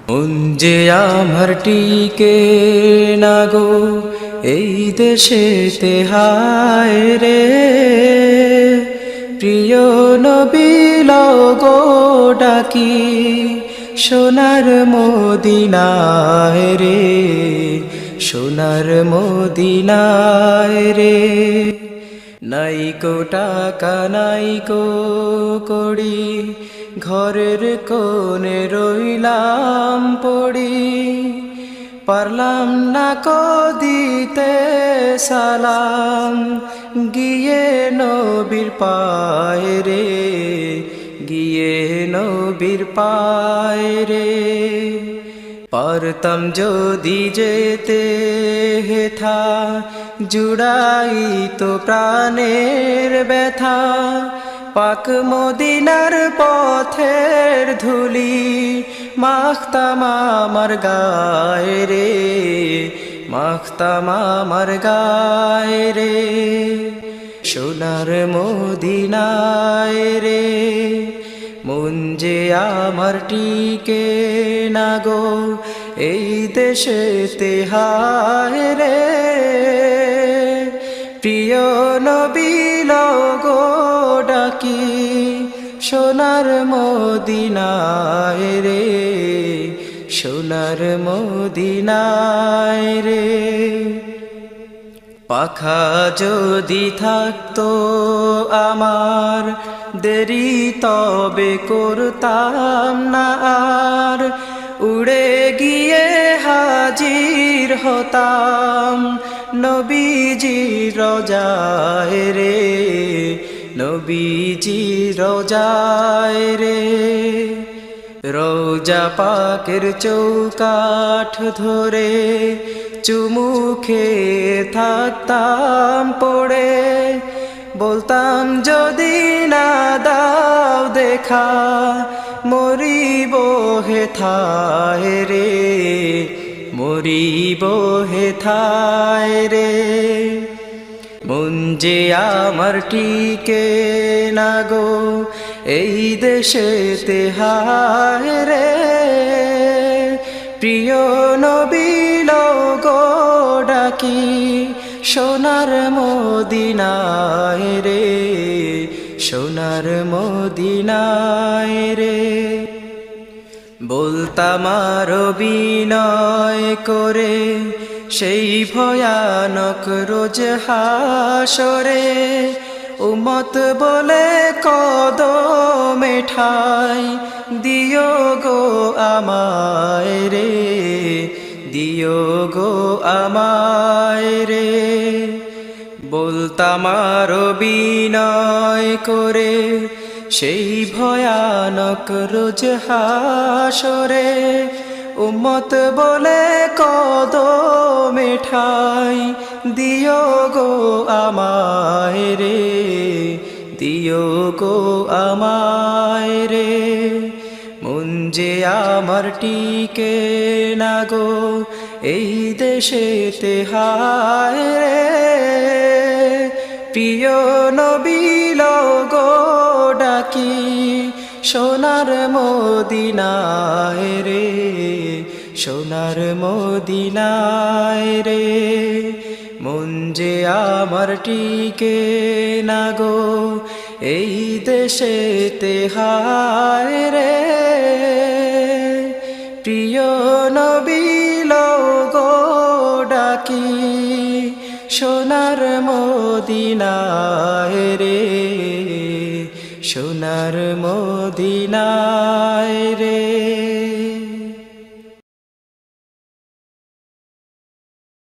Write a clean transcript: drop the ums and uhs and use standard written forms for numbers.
মন যে আমার টিকে না গো এই দেশেতে, হায় রে প্রিয় নবী লও গো ডাকি সোনার মদিনায় রে, সোনার মদিনায় রে। নাইকো টাকা নাইকো কড়ি, ঘরের কোণে রইলাম পড়ি, পারলাম না কো দিতে সালাম, গিয়ে নবীর পায়ে রে, গিয়ে নবীর পায়ে রে। পারতাম যদি যেতে হেথা, জুড়াই তো প্রাণের ব্যথা, পাক মদিনার পথের ধুলি মাখতাম আমার গায়ে রে, মাখতাম আমার গায়ে রে। সোনার মদিনায় রে মন যে আমার টিকে না গো এই দেশেতে, হায় রে প্রিয় নবী লও গো ডাকি সোনার মদিনায় রে, সোনার মদিনায় রে। পাখা যদি থাকতো আমার দেরি তবে করতাম না আর, উড়ে গিয়ে হাজির হতাম নবীজি রোজায় রে, নবীজি রোজায় রে। রোজা পাকের চৌকাঠ ধরে চুমু খেয়ে থাকতাম পড়ে, বলতাম যদি না দাও দেখা মরিব হেথায় রে, মরিব হেথায় রে। মন যে আমার টিকে না গো এই দেশেতে, হায় রে প্রিয় নবী লও গো ডাকি সোনার মদিনায় রে, সোনার মদিনায় রে। বলতাম আরো বিনয় করে সেই ভয়ানক রোজ হাসরে, উম্মত বলে কদমে ঠাই দিও গো আমায় রে, দিও গো আমায় রে। বলতাম আরো বিনয় করে সেই ভয়ানক রোজ হাসরে, উম্মত বলে কদমে ঠাই দিও গো আমায় রে, দিও গো আমায় রে। মন যে আমার টিকে না গো এই দেশেতে, হায় রে প্রিয় নবী লও গো ডাকি সোনার মদিনায় রে, সোনার মদিনায় রে। মন যে আমার টিকে না গো এই দেশেতে, হায় রে প্রিয় নবী লও গো ডাকি সোনার মদিনায় রে, সোনার মদিনায় রে।